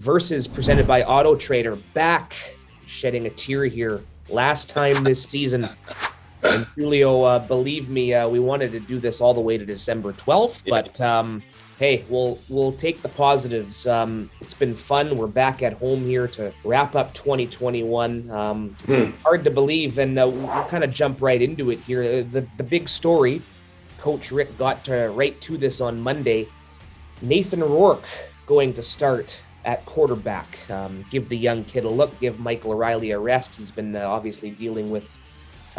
versus presented by Auto Trader, back shedding a tear here. Last time this season. And Giulio, believe me, we wanted to do this all the way to December 12th, but hey, we'll take the positives. It's been fun. We're back at home here to wrap up 2021. Hard to believe, and we'll kind of jump right into it here. The big story, Coach Rick got right to this on Monday. Nathan Rourke going to start at quarterback. Give the young kid a look, give Michael O'Reilly a rest. He's been obviously dealing with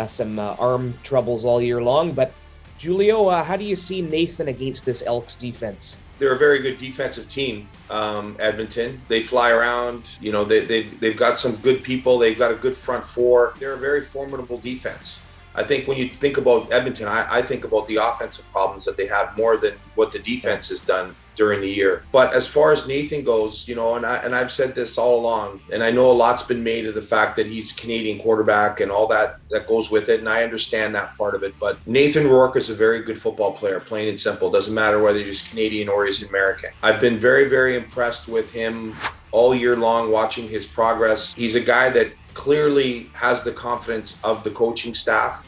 some arm troubles all year long. But Giulio, how do you see Nathan against this Elks defense? They're a very good defensive team, Edmonton. They fly around. You know, they've got some good people. They've got a good front four. They're a very formidable defense. I think when you think about Edmonton, I think about the offensive problems that they have more than what the defense has done during the year. But as far as Nathan goes, you know, and I've said this all along, and I know a lot's been made of the fact that he's a Canadian quarterback and all that goes with it, and I understand that part of it. But Nathan Rourke is a very good football player, plain and simple. Doesn't matter whether he's Canadian or he's American. I've been very, very impressed with him all year long, watching his progress. He's a guy that clearly has the confidence of the coaching staff,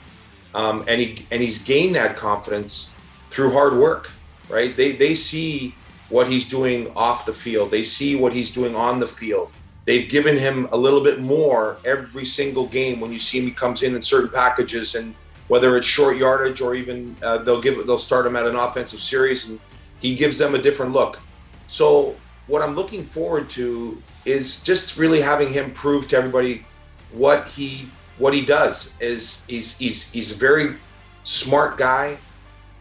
and he's gained that confidence through hard work. Right? They see what he's doing off the field. They see what he's doing on the field. They've given him a little bit more every single game when you see him. He comes in certain packages, and whether it's short yardage or even they'll start him at an offensive series, and he gives them a different look. So what I'm looking forward to is just really having him prove to everybody what he does. Is he's a very smart guy.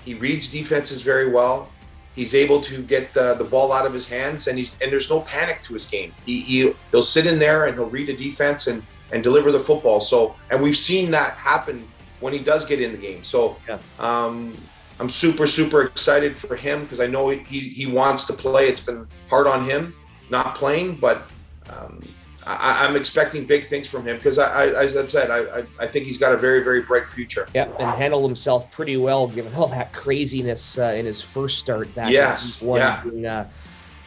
He reads defenses very well. He's able to get the ball out of his hands, and there's no panic to his game. He'll sit in there and he'll read a defense and deliver the football. So, and we've seen that happen when he does get in the game. So, yeah. I'm super excited for him because I know he wants to play. It's been hard on him not playing, but I'm expecting big things from him because, as I've said, I think he's got a very, very bright future. Yeah, and handled himself pretty well given all that craziness in his first start back in week one,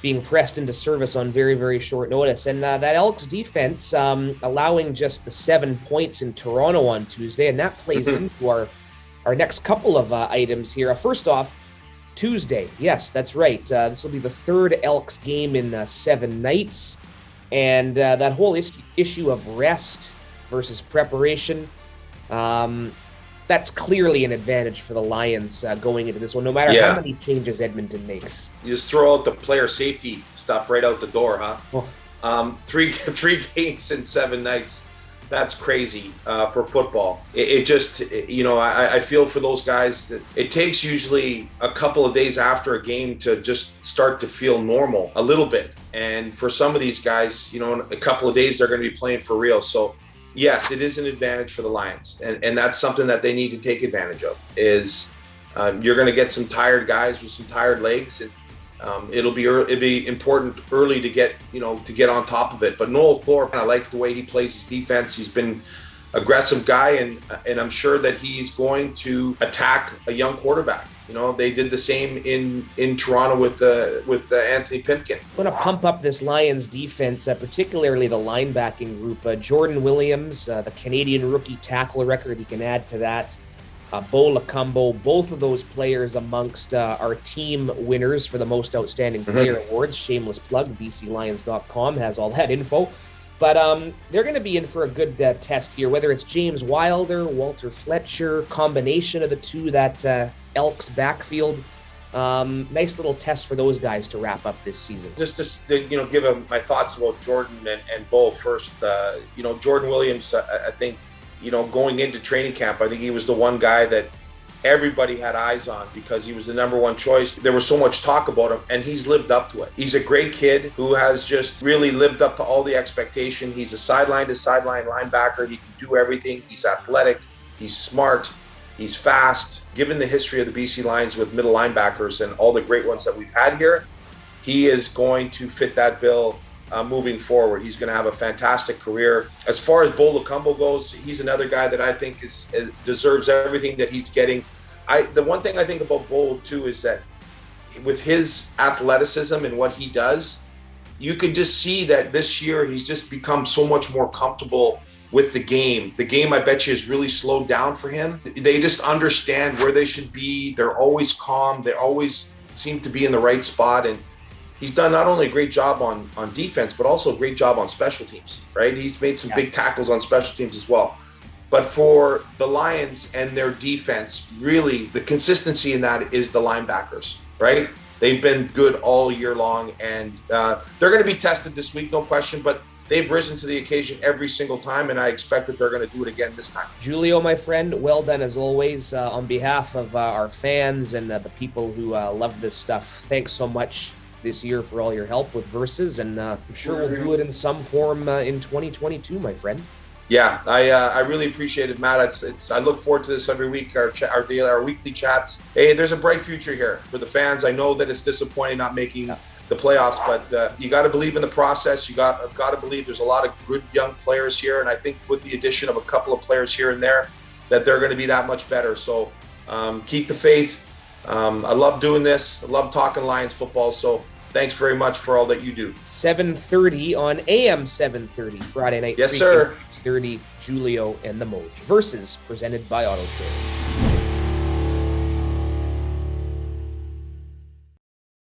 being pressed into service on very, very short notice. And that Elks defense allowing just the 7 points in Toronto on Tuesday, and that plays into our next couple of items here. First off, Tuesday. Yes, that's right. This will be the third Elks game in 7 nights. And that whole issue of rest versus preparation, that's clearly an advantage for the Lions going into this one, no matter how many changes Edmonton makes. You just throw out the player safety stuff right out the door, huh? Oh. Three games in 7 nights. That's crazy for football. It just, you know, I feel for those guys that it takes usually a couple of days after a game to just start to feel normal a little bit. And for some of these guys, you know, in a couple of days, they're going to be playing for real. So yes, it is an advantage for the Lions. And that's something that they need to take advantage of is you're going to get some tired guys with some tired legs, and it'll be important early to get on top of it. But Noel Thorpe, I like the way he plays his defense. He's been aggressive guy, and I'm sure that he's going to attack a young quarterback. You know, they did the same in Toronto with Anthony Pipkin. I'm going to pump up this Lions defense, particularly the linebacking group. Jordan Williams, the Canadian rookie tackler record, he can add to that. Bo Lacombo, both of those players amongst our team winners for the most outstanding player awards. Shameless plug, bclions.com has all that info. But they're going to be in for a good test here, whether it's James Wilder, Walter Fletcher, combination of the two, that Elks backfield. Nice little test for those guys to wrap up this season. Just to give my thoughts about Jordan and Bo first. Jordan Williams, I think, going into training camp, I think he was the one guy that everybody had eyes on because he was the number one choice. There was so much talk about him, and he's lived up to it. He's a great kid who has just really lived up to all the expectation. He's a sideline-to-sideline linebacker. He can do everything. He's athletic. He's smart. He's fast. Given the history of the BC Lions with middle linebackers and all the great ones that we've had here, he is going to fit that bill moving forward. He's going to have a fantastic career. As far as Bo Lacombo goes, he's another guy that I think deserves everything that he's getting. The one thing I think about Bo too is that with his athleticism and what he does, you could just see that this year he's just become so much more comfortable with the game. The game, I bet you, has really slowed down for him. They just understand where they should be. They're always calm. They always seem to be in the right spot. And he's done not only a great job on defense, but also a great job on special teams, right? He's made some big tackles on special teams as well. But for the Lions and their defense, really, the consistency in that is the linebackers, right? They've been good all year long, and they're going to be tested this week, no question, but they've risen to the occasion every single time, and I expect that they're going to do it again this time. Giulio, my friend, well done as always. On behalf of our fans and the people who love this stuff, thanks so much this year for all your help with Versus, and I'm sure we'll do it in some form in 2022, my friend. Yeah, I really appreciate it, Matt. I look forward to this every week, our weekly chats. Hey, there's a bright future here for the fans. I know that it's disappointing not making the playoffs, but you got to believe in the process. You got to believe there's a lot of good young players here, and I think with the addition of a couple of players here and there, that they're going to be that much better. So keep the faith. I love doing this. I love talking Lions football. So thanks very much for all that you do. 7:30 on AM 7:30 Friday night. Yes, sir. 30 Giulio and the Moj. Versus presented by Auto Trader.